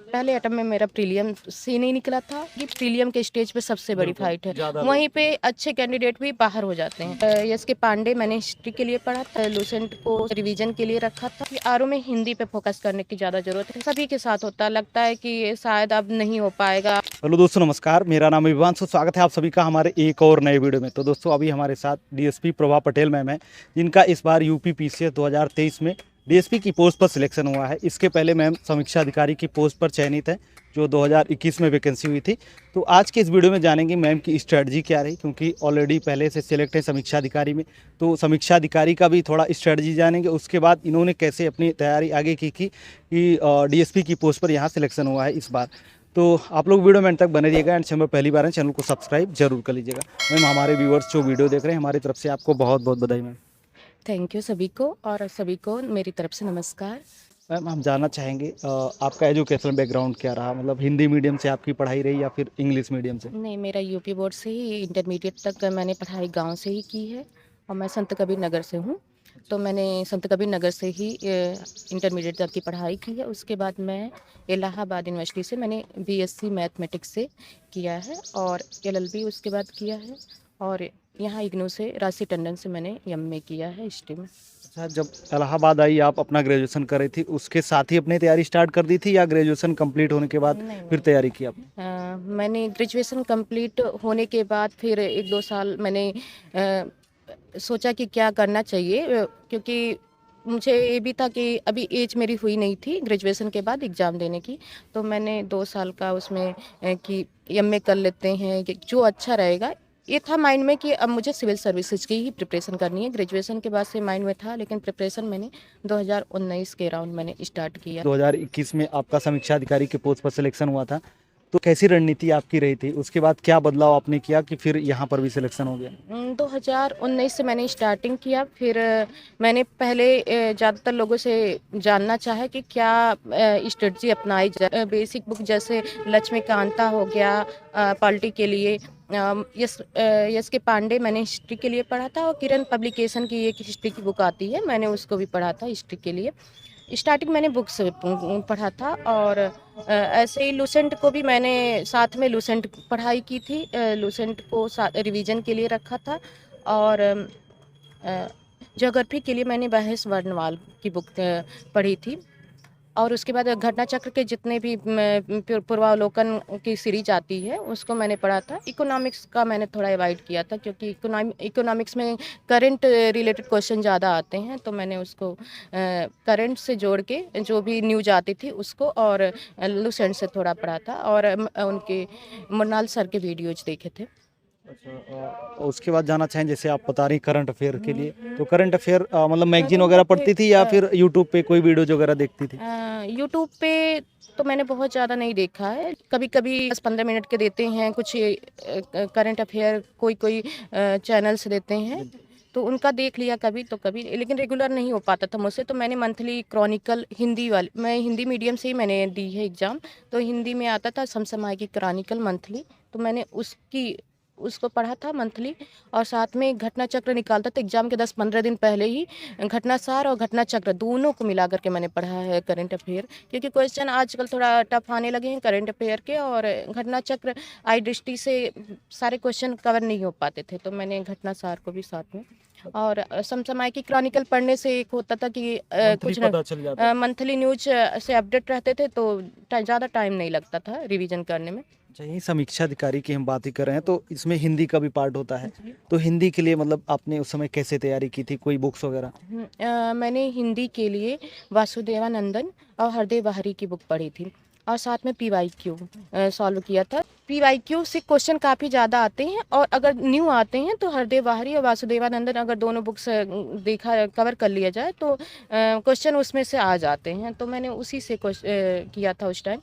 पहले अटेम्प्ट में मेरा प्रीलियम से नहीं निकला था। ये प्रीलियम के स्टेज पे सबसे बड़ी फाइट है, वहीं पे अच्छे कैंडिडेट भी बाहर हो जाते हैं। यस के पांडे मैंने हिस्ट्री के लिए पढ़ा था, लूसेंट को रिवीजन के लिए रखा था। आरओ में हिंदी पे फोकस करने की ज़्यादा जरूरत है, सभी के साथ होता लगता है कि शायद अब नहीं हो पाएगा। हेलो दोस्तों, नमस्कार। मेरा नाम विवांशु। स्वागत है आप सभी का हमारे एक और नए वीडियो में। तो दोस्तों, अभी हमारे साथ डीएसपी प्रभा पटेल मैम है, जिनका इस बार यूपी पीसीएस 2023 में डीएसपी की पोस्ट पर सिलेक्शन हुआ है। इसके पहले मैम समीक्षा अधिकारी की पोस्ट पर चयनित है, जो 2021 में वैकेंसी हुई थी। तो आज के इस वीडियो में जानेंगे मैम की स्ट्रेटजी क्या रही, क्योंकि ऑलरेडी पहले से सिलेक्ट है समीक्षा अधिकारी में। तो समीक्षा अधिकारी का भी थोड़ा स्ट्रेटजी जानेंगे। उसके बाद इन्होंने कैसे अपनी तैयारी आगे की कि डीएसपी की पोस्ट पर यहाँ सिलेक्शन हुआ है इस बार। तो आप लोग वीडियो में अंत तक बने रहिएगा। एंड चैनल पहली बार है, चैनल को सब्सक्राइब जरूर कर लीजिएगा। मैम, हमारे व्यूअर्स जो वीडियो देख रहे हैं, हमारी तरफ से आपको बहुत बहुत बधाई मैम। थैंक यू सभी को, और सभी को मेरी तरफ से नमस्कार। मैम, हम जानना चाहेंगे आपका एजुकेशनल बैकग्राउंड क्या रहा, मतलब हिंदी मीडियम से आपकी पढ़ाई रही या फिर इंग्लिश मीडियम से? नहीं, मेरा यूपी बोर्ड से ही इंटरमीडिएट तक मैंने पढ़ाई गांव से ही की है, और मैं संत कबीर नगर से हूँ। तो मैंने संत कबीर नगर से ही इंटरमीडिएट तक की पढ़ाई की है। उसके बाद मैं इलाहाबाद यूनिवर्सिटी से मैंने बीएससी मैथमेटिक्स से किया है, और एलएलबी उसके बाद किया है, और यहाँ इग्नू से राशि टंडन से मैंने एमए किया है हिस्ट्री में। अच्छा, जब इलाहाबाद आई आप अपना ग्रेजुएशन कर रही थी, उसके साथ ही अपनी तैयारी स्टार्ट कर दी थी या ग्रेजुएशन कंप्लीट होने के बाद नहीं, फिर तैयारी की आपने? मैंने ग्रेजुएशन कंप्लीट होने के बाद फिर 1-2 साल मैंने सोचा कि क्या करना चाहिए, क्योंकि मुझे ये भी था कि अभी एज मेरी हुई नहीं थी ग्रेजुएशन के बाद एग्ज़ाम देने की। तो मैंने 2 साल का उसमें कि एमए कर लेते हैं, कि जो अच्छा रहेगा। ये था माइंड में कि अब मुझे सिविल सर्विसेज की ही प्रिपरेशन करनी है। ग्रेजुएशन के बाद से माइंड में था, लेकिन प्रिपरेशन मैंने 2019 के अराउंड मैंने स्टार्ट किया। 2021 में आपका समीक्षा अधिकारी के पोस्ट पर सिलेक्शन हुआ था, तो कैसी रणनीति आपकी रही थी? उसके बाद क्या बदलाव आपने किया कि फिर यहाँ पर भी सिलेक्शन हो गया? 2019 से मैंने स्टार्टिंग किया। फिर मैंने पहले ज़्यादातर लोगों से जानना चाहा कि क्या स्ट्रेटजी अपनाई जाए। बेसिक बुक जैसे लक्ष्मीकांता हो गया पॉलिटी के लिए, यस के पांडे मैंने हिस्ट्री के लिए पढ़ा था, और किरण पब्लिकेशन की एक हिस्ट्री की बुक आती है, मैंने उसको भी पढ़ा था हिस्ट्री के लिए। स्टार्टिंग मैंने बुक्स पढ़ा था, और ऐसे ही लूसेंट को भी मैंने साथ में लूसेंट पढ़ाई की थी। लूसेंट को रिवीजन के लिए रखा था, और ज्योग्राफी के लिए मैंने बहस वर्णवाल की बुक पढ़ी थी। और उसके बाद घटना चक्र के जितने भी पूर्वावलोकन की सीरीज आती है उसको मैंने पढ़ा था। इकोनॉमिक्स का मैंने थोड़ा अवॉइड किया था, क्योंकि इकोनॉमिक्स में करंट रिलेटेड क्वेश्चन ज़्यादा आते हैं। तो मैंने उसको करंट से जोड़ के जो भी न्यूज आती थी उसको, और लूसेंट से थोड़ा पढ़ा था, और उनके मुरनाल सर के वीडियोज देखे थे। अच्छा, उसके बाद जाना चाहें, जैसे आप बता रही करंट अफेयर के लिए, तो करंट अफेयर मतलब मैगजीन वगैरह पढ़ती थी या फिर यूट्यूब पे कोई वीडियोज वगैरह देखती थी? यूट्यूब पे तो मैंने बहुत ज़्यादा नहीं देखा है। कभी कभी 10-15 मिनट के देते हैं कुछ करंट अफेयर, कोई कोई चैनल्स देते हैं, तो उनका देख लिया कभी तो कभी, लेकिन रेगुलर नहीं हो पाता था मुझसे। तो मैंने मंथली क्रॉनिकल हिंदी वाली, मैं हिंदी मीडियम से ही मैंने दी है एग्ज़ाम, तो हिंदी में आता था समसमाय की क्रॉनिकल मंथली, तो मैंने उसको पढ़ा था मंथली। और साथ में घटना चक्र निकालता था एग्जाम के 10-15 दिन पहले ही। घटना सार और घटना चक्र दोनों को मिला करके मैंने पढ़ा है करंट अफेयर, क्योंकि क्वेश्चन आजकल थोड़ा टफ आने लगे हैं करंट अफेयर के, और घटना चक्र आई दृष्टि से सारे क्वेश्चन कवर नहीं हो पाते थे, तो मैंने घटना सार को भी साथ में। और समसमाय की क्रॉनिकल पढ़ने से एक होता था कि कुछ मंथली न्यूज से अपडेट रहते थे, तो ज़्यादा टाइम नहीं लगता था रिवीजन करने में। अच्छा, यही समीक्षा अधिकारी की हम बात ही कर रहे हैं, तो इसमें हिंदी का भी पार्ट होता है। तो हिंदी के लिए मतलब आपने उस समय कैसे तैयारी की थी, कोई बुक्स वगैरह? मैंने हिंदी के लिए वासुदेवानंदन और हरदेव बाहरी की बुक पढ़ी थी, और साथ में PYQ सॉल्व किया था। PYQ से क्वेश्चन काफ़ी ज़्यादा आते हैं, और अगर न्यू आते हैं तो हरदेव बाहरी और वासुदेवानंदन अगर दोनों बुक्स देखा कवर कर लिया जाए तो क्वेश्चन उसमें से आ जाते हैं। तो मैंने उसी से किया था उस टाइम।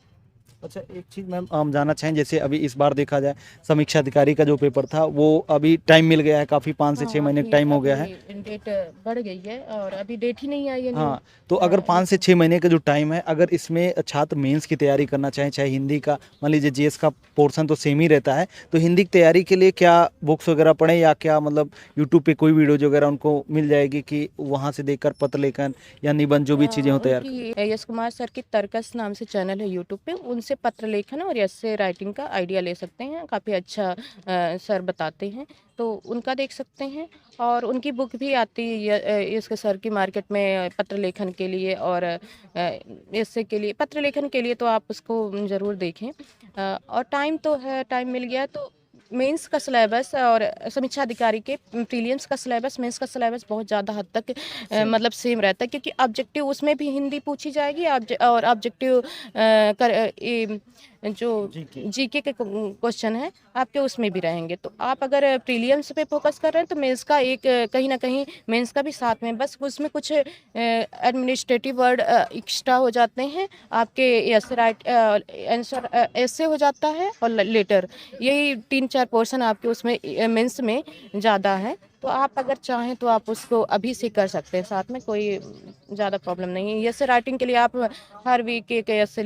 अच्छा, एक चीज़ मैम हम जानना चाहें, जैसे अभी इस बार देखा जाए समीक्षा अधिकारी का जो पेपर था वो अभी टाइम मिल गया है, काफ़ी 5 से 6 हाँ, महीने का अभी टाइम हो गया है। अभी डेट बढ़ गई है और अभी डेट ही नहीं आई है न्यू। हाँ, तो अगर 5 से लेकिन 6 महीने का जो टाइम है, अगर इसमें छात्र मेंस की तैयारी करना चाहें, चाहे हिंदी का, मान लीजिए जीएस का पोर्शन तो सेम ही रहता है, तो हिंदी की तैयारी के लिए क्या बुक्स वगैरह पढ़ें, या क्या मतलब यूट्यूब पे कोई वीडियोज़ वगैरह उनको मिल जाएगी कि वहाँ से देखकर पत्र लेखन या निबंध जो भी चीज़ें हो तैयार करें? उनकी यश कुमार सर की तर्कस नाम से चैनल है यूट्यूब पे, उनसे पत्र लेखन और ऐसे राइटिंग का आइडिया ले सकते हैं। काफ़ी अच्छा सर बताते हैं, तो उनका देख सकते हैं। और उनकी बुक भी आती है इसके सर की मार्केट में पत्र लेखन के लिए और ऐसे के लिए, पत्र लेखन के लिए तो आप उसको ज़रूर देखें। और टाइम तो है, टाइम मिल गया तो मेंस का सिलेबस और समीक्षा अधिकारी के प्रीलिम्स का सिलेबस, मेंस का सिलेबस बहुत ज़्यादा हद तक मतलब सेम रहता है, क्योंकि ऑब्जेक्टिव उसमें भी हिंदी पूछी जाएगी और ऑब्जेक्टिव जो जी के। जीके के क्वेश्चन है आपके उसमें भी रहेंगे। तो आप अगर प्रीलिम्स पे फोकस कर रहे हैं तो मेंस का एक कहीं ना कहीं मेंस का भी साथ में, बस उसमें कुछ एडमिनिस्ट्रेटिव वर्ड एक्स्ट्रा हो जाते हैं आपके, ऐसे राइट आंसर ऐसे हो जाता है और लेटर, यही 3-4 पोर्शन आपके उसमें मेंस में ज़्यादा है। तो आप अगर चाहें तो आप उसको अभी से कर सकते हैं, साथ में कोई ज़्यादा प्रॉब्लम नहीं है। ऐसे राइटिंग के लिए आप हर वीक एक ऐसे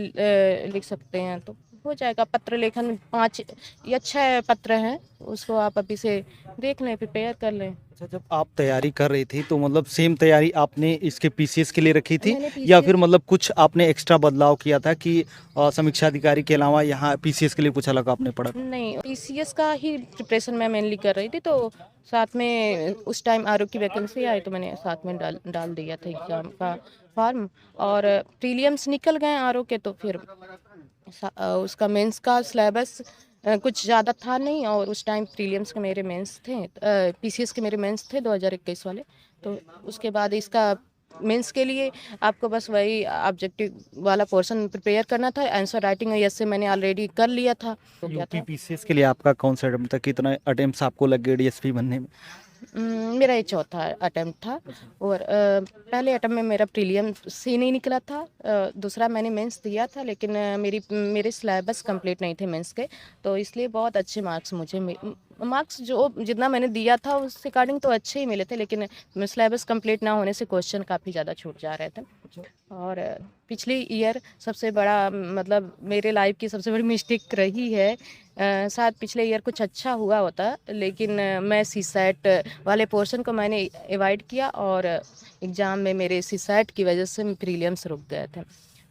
लिख सकते हैं तो हो जाएगा। पत्र लेखन 5 या 6 पत्र हैं, उसको आप अभी से देख लें, प्रिपेयर कर लें। अच्छा, जब आप तैयारी कर रही थी तो मतलब सेम तैयारी आपने इसके पीसीएस के लिए रखी थी, मैंने या पीसीएस फिर मतलब कुछ आपने एक्स्ट्रा बदलाव किया था कि समीक्षा अधिकारी के अलावा यहाँ पीसीएस के लिए कुछ अलग आपने पढ़ा था? नहीं, पीसीएस का ही प्रिपरेशन मैं मेनली कर रही थी, तो साथ में उस टाइम आरओ की वैकेंसी आई तो मैंने साथ में डाल डाल दिया था एग्ज़ाम का फॉर्म। और प्रीलिम्स निकल गए आरओ के, तो फिर उसका मेंस का सिलेबस कुछ ज़्यादा था नहीं, और उस टाइम प्रीलिम्स के मेरे मेंस थे, पीसीएस के मेरे मेंस थे 2021 वाले। तो उसके बाद इसका मेंस के लिए आपको बस वही ऑब्जेक्टिव वाला पोर्शन प्रिपेयर करना था। आंसर राइटिंग ऐसे मैंने ऑलरेडी कर लिया था, हो गया यूपी था। पीसीएस के लिए आपका कौन सा अटेम्प्ट था, कितना अटेम्प्ट आपको लग गए डीएसपी बनने में? मेरा ये चौथा अटेम्प्ट था। और पहले अटेम्प्ट में मेरा प्रीलियम से नहीं निकला था। दूसरा मैंने मेंस दिया था, लेकिन मेरे सिलेबस कंप्लीट नहीं थे मेंस के, तो इसलिए बहुत अच्छे मार्क्स मुझे मार्क्स जो जितना मैंने दिया था उस अकॉर्डिंग तो अच्छे ही मिले थे, लेकिन सिलेबस कंप्लीट ना होने से क्वेश्चन काफ़ी ज़्यादा छूट जा रहे थे। और पिछले ईयर सबसे बड़ा मतलब मेरे लाइफ की सबसे बड़ी मिस्टेक रही है। शायद पिछले ईयर कुछ अच्छा हुआ होता, लेकिन मैं सीसैट वाले पोर्शन को मैंने अवॉइड किया और एग्ज़ाम में मेरे सीसैट की वजह से प्रीलिम्स रुक गए थे।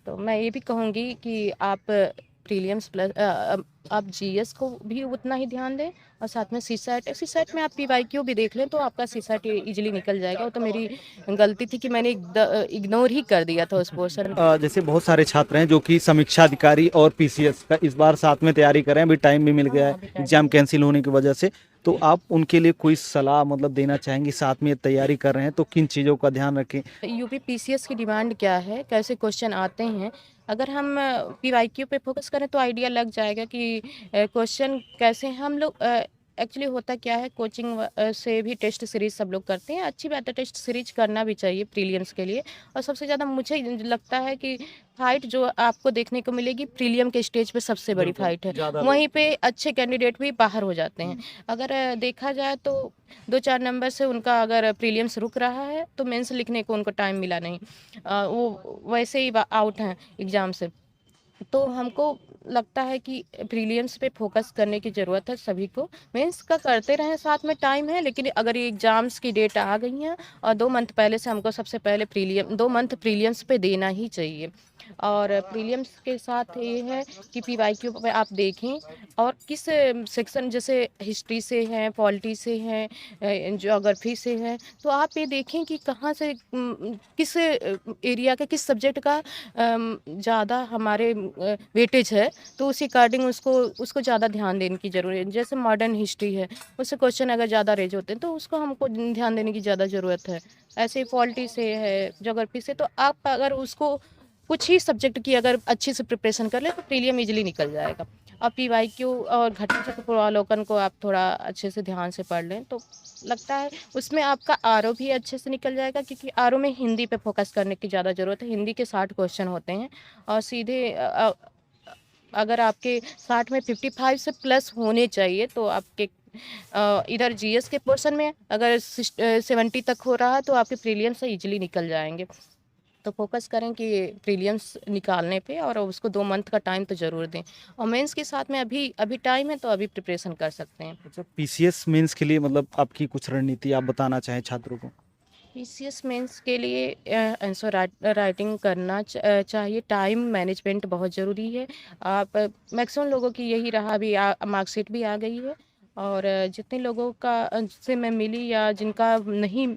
तो मैं ये भी कहूँगी कि आप प्रीलिम्स प्लस आप जीएस को भी उतना ही ध्यान दें, और साथ में सीसैट में आप पीवाईक्यू भी देख लें तो आपका सीसैट इजीली निकल जाएगा। वो तो मेरी गलती थी कि मैंने इग्नोर ही कर दिया था उस पोर्शन। जैसे बहुत सारे छात्र हैं जो कि समीक्षा अधिकारी और पीसीएस का इस बार साथ में तैयारी कर रहे हैं, अभी टाइम भी मिल गया है एग्जाम कैंसिल होने की वजह से, तो आप उनके लिए कोई सलाह मतलब देना चाहेंगे, साथ में तैयारी कर रहे हैं तो किन चीज़ों का ध्यान रखें? यूपी पीसीएस की डिमांड क्या है, कैसे क्वेश्चन आते हैं, अगर हम पीवाईक्यू पे फोकस करें तो आइडिया लग जाएगा कि क्वेश्चन कैसे हैं। हम लोग एक्चुअली होता क्या है, कोचिंग से भी टेस्ट सीरीज सब लोग करते हैं, अच्छी बात है, टेस्ट सीरीज करना भी चाहिए प्रीलियम्स के लिए। और सबसे ज़्यादा मुझे लगता है कि फाइट जो आपको देखने को मिलेगी प्रीलियम के स्टेज पे सबसे बड़ी फाइट है, वहीं पे अच्छे कैंडिडेट भी बाहर हो जाते हैं। अगर देखा जाए तो 2-4 नंबर से उनका अगर प्रीलियम्स रुक रहा है तो मेंस लिखने को उनको टाइम मिला नहीं, वो वैसे ही आउट हैं एग्ज़ाम से। तो हमको लगता है कि प्रीलियम्स पे फोकस करने की ज़रूरत है सभी को। मेंस का करते रहें, साथ में टाइम है, लेकिन अगर ये एग्ज़ाम्स की डेट आ गई हैं और 2 मंथ पहले से हमको सबसे पहले 2 मंथ प्रीलियम्स पे देना ही चाहिए। और प्रीलियम्स के साथ ये है कि पीवाईक्यू पे आप देखें और किस सेक्शन, जैसे हिस्ट्री से हैं, पॉलिटी से हैं, ज्योग्राफी से हैं, तो आप ये देखें कि कहाँ से किस एरिया का, किस सब्जेक्ट का ज़्यादा हमारे वेटेज है, तो उसी अकॉर्डिंग उसको ज़्यादा ध्यान देने की ज़रूरत है। जैसे मॉडर्न हिस्ट्री है, उससे क्वेश्चन अगर ज़्यादा रेज होते हैं तो उसको हमको ध्यान देने की ज़्यादा ज़रूरत है। ऐसे ही पॉलिटी से है, ज्योग्राफी से, तो आप अगर उसको कुछ ही सब्जेक्ट की अगर अच्छे से प्रिपरेशन कर ले तो प्रीलियम इजीली निकल जाएगा। और पीवाईक्यू और घटना चक्र पूर्वावलोकन को आप थोड़ा अच्छे से ध्यान से पढ़ लें तो लगता है उसमें आपका आरओ भी अच्छे से निकल जाएगा, क्योंकि आरओ में हिंदी पे फोकस करने की ज़्यादा ज़रूरत है। हिंदी के 60 क्वेश्चन होते हैं और सीधे अगर आपके 60 में 55 से प्लस होने चाहिए तो आपके इधर जीएस के पोर्शन में अगर 70 तक हो रहा है तो आपके प्रीलियम्स से इजीली निकल जाएंगे। तो फोकस करें कि प्रीलियम्स निकालने पे और उसको 2 मंथ का टाइम तो ज़रूर दें। और मेंस के साथ में अभी अभी टाइम है तो अभी प्रिपरेशन कर सकते हैं। अच्छा, पीसीएस मेंस के लिए मतलब आपकी कुछ रणनीति आप बताना चाहें छात्रों को? पीसीएस मेंस के लिए आंसर राइटिंग करना चाहिए। टाइम मैनेजमेंट बहुत ज़रूरी है। आप मैक्सिमम लोगों की यही रहा, अभी मार्कशीट भी आ गई है और जितने लोगों का से मैं मिली या जिनका नहीं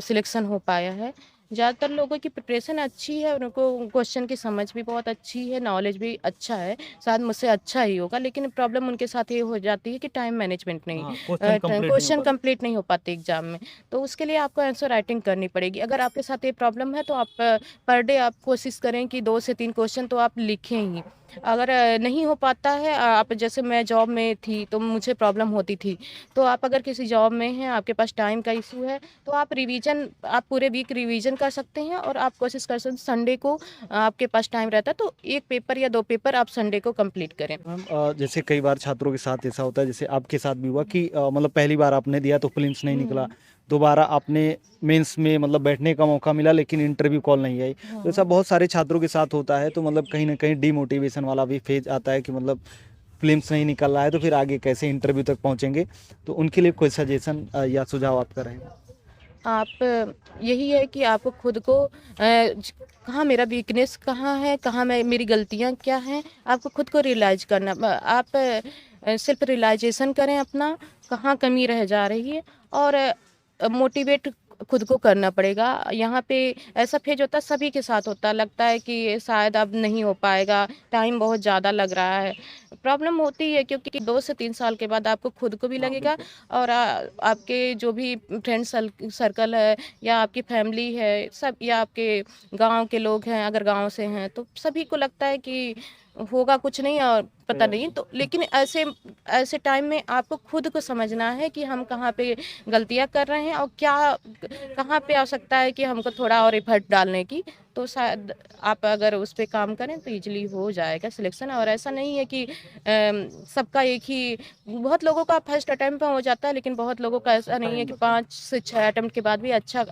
सिलेक्शन हो पाया है, ज़्यादातर लोगों की प्रिपरेशन अच्छी है, उनको क्वेश्चन की समझ भी बहुत अच्छी है, नॉलेज भी अच्छा है, शायद मुझसे अच्छा ही होगा, लेकिन प्रॉब्लम उनके साथ ये हो जाती है कि टाइम मैनेजमेंट नहीं, हाँ, क्वेश्चन कंप्लीट नहीं हो क्वेश्चन पाते। कंप्लीट नहीं हो पाते एग्जाम में। तो उसके लिए आपको आंसर राइटिंग करनी पड़ेगी। अगर आपके साथ ये प्रॉब्लम है तो आप पर डे आप कोशिश करें कि 2 से 3 क्वेश्चन तो आप लिखें ही। अगर नहीं हो पाता है, आप जैसे मैं जॉब में थी तो मुझे प्रॉब्लम होती थी, तो आप अगर किसी जॉब में हैं, आपके पास टाइम का इशू है, तो आप पूरे वीक रिवीजन कर सकते हैं और आप कोशिश कर सकते हैं संडे को आपके पास टाइम रहता है तो 1 पेपर या 2 पेपर आप संडे को कंप्लीट करें। मैम जैसे कई बार छात्रों के साथ ऐसा होता है, जैसे आपके साथ भी हुआ कि मतलब पहली बार आपने दिया तो प्रीलिम्स नहीं निकला, दोबारा आपने मेंस में मतलब बैठने का मौका मिला लेकिन इंटरव्यू कॉल नहीं आई। तो ऐसा बहुत सारे छात्रों के साथ होता है, तो मतलब कहीं ना कहीं डीमोटिवेशन वाला भी फेज आता है कि मतलब प्रीलिम्स नहीं निकल रहा है तो फिर आगे कैसे इंटरव्यू तक पहुंचेंगे। तो उनके लिए कोई सजेशन या सुझाव आपका रहेगा? आप यही है कि आपको खुद को कहाँ मेरा वीकनेस कहाँ है, कहाँ मैं मेरी गलतियाँ क्या हैं, आपको खुद को रियलाइज़ करना। आप सेल्फ रियलाइजेशन करें अपना, कहाँ कमी रह जा रही है और मोटिवेट खुद को करना पड़ेगा। यहाँ पे ऐसा फेज होता है, सभी के साथ होता है, लगता है कि शायद अब नहीं हो पाएगा, टाइम बहुत ज़्यादा लग रहा है। प्रॉब्लम होती है क्योंकि 2 से 3 साल के बाद आपको खुद को भी हाँ, लगेगा बिल्कुल। और आपके जो भी फ्रेंड सर्कल है या आपकी फैमिली है, सब या आपके गांव के लोग हैं, अगर गांव से हैं तो सभी को लगता है कि होगा कुछ नहीं और पता नहीं। तो लेकिन ऐसे ऐसे टाइम में आपको खुद को समझना है कि हम कहाँ पे गलतियां कर रहे हैं और क्या कहाँ पे आ सकता है कि हमको थोड़ा और एफर्ट डालने की। तो शायद आप अगर उस पे काम करें तो इजीली हो जाएगा सिलेक्शन। और ऐसा नहीं है कि सबका एक ही, बहुत लोगों का फर्स्ट अटेम्प्ट में हो जाता है, लेकिन बहुत लोगों का ऐसा नहीं है कि 5 से 6 अटेम्प्ट के बाद भी अच्छा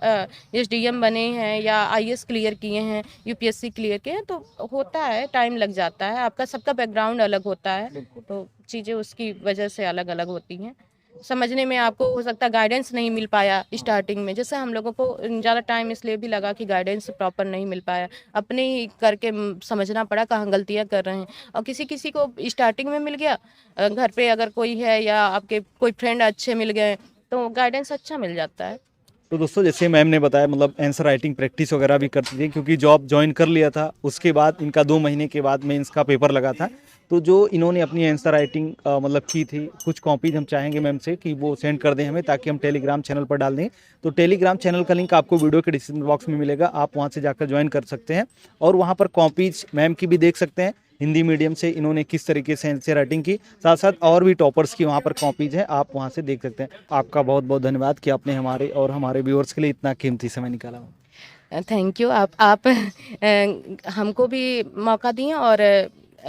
एसडीएम बने हैं या आईएएस क्लियर किए हैं, यूपीएससी क्लियर किए हैं। तो होता है, टाइम लग जाता है, आपका सबका बैकग्राउंड अलग होता है, तो चीज़ें उसकी वजह से अलग अलग होती हैं। समझने में आपको हो सकता है गाइडेंस नहीं मिल पाया स्टार्टिंग में, जैसे हम लोगों को ज़्यादा टाइम इसलिए भी लगा कि गाइडेंस प्रॉपर नहीं मिल पाया, अपने ही करके समझना पड़ा कहाँ गलतियाँ कर रहे हैं। और किसी किसी को स्टार्टिंग में मिल गया, घर पे अगर कोई है या आपके कोई फ्रेंड अच्छे मिल गए तो गाइडेंस अच्छा मिल जाता है। तो दोस्तों जैसे मैम ने बताया, मतलब आंसर राइटिंग प्रैक्टिस वगैरह भी करती थी, क्योंकि जॉब ज्वाइन कर लिया था, उसके बाद इनका 2 महीने के बाद मेंस का पेपर लगा था। तो जो इन्होंने अपनी आंसर राइटिंग मतलब की थी, कुछ कॉपीज हम चाहेंगे मैम से कि वो सेंड कर दें हमें, ताकि हम टेलीग्राम चैनल पर डाल दें। तो टेलीग्राम चैनल का लिंक आपको वीडियो के डिस्क्रिप्शन बॉक्स में मिलेगा, आप वहाँ से जाकर ज्वाइन कर सकते हैं और वहाँ पर कॉपीज मैम की भी देख सकते हैं। हिंदी मीडियम से इन्होंने किस तरीके से आंसर राइटिंग की, साथ साथ और भी टॉपर्स की वहाँ पर कॉपीज हैं, आप वहाँ से देख सकते हैं। आपका बहुत बहुत धन्यवाद कि आपने हमारे और हमारे व्यूअर्स के लिए इतना कीमती समय निकाला। Thank you. आप हमको भी मौका दिए और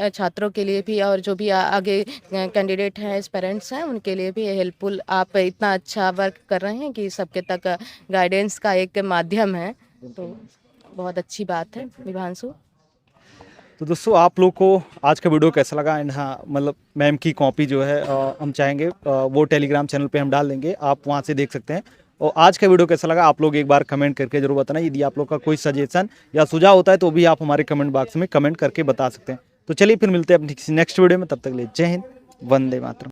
छात्रों के लिए भी और जो भी आगे कैंडिडेट हैं, एस्पिरेंट्स हैं, उनके लिए भी हेल्पफुल। आप इतना अच्छा वर्क कर रहे हैं कि सबके तक गाइडेंस का एक माध्यम है, तो बहुत अच्छी बात है विभांशु। तो दोस्तों आप लोग को आज का वीडियो कैसा लगा, एंड हाँ मतलब मैम की कॉपी जो है हम चाहेंगे वो टेलीग्राम चैनल पे हम डाल देंगे, आप वहाँ से देख सकते हैं। और आज का वीडियो कैसा लगा आप लोग एक बार कमेंट करके जरूर बताना। यदि आप लोग का कोई सजेशन या सुझाव होता है तो भी आप हमारे कमेंट बॉक्स में कमेंट करके बता सकते हैं। तो चलिए फिर मिलते हैं अपनी किसी नेक्स्ट वीडियो में, तब तक के लिए जय हिंद, वंदे मातरम।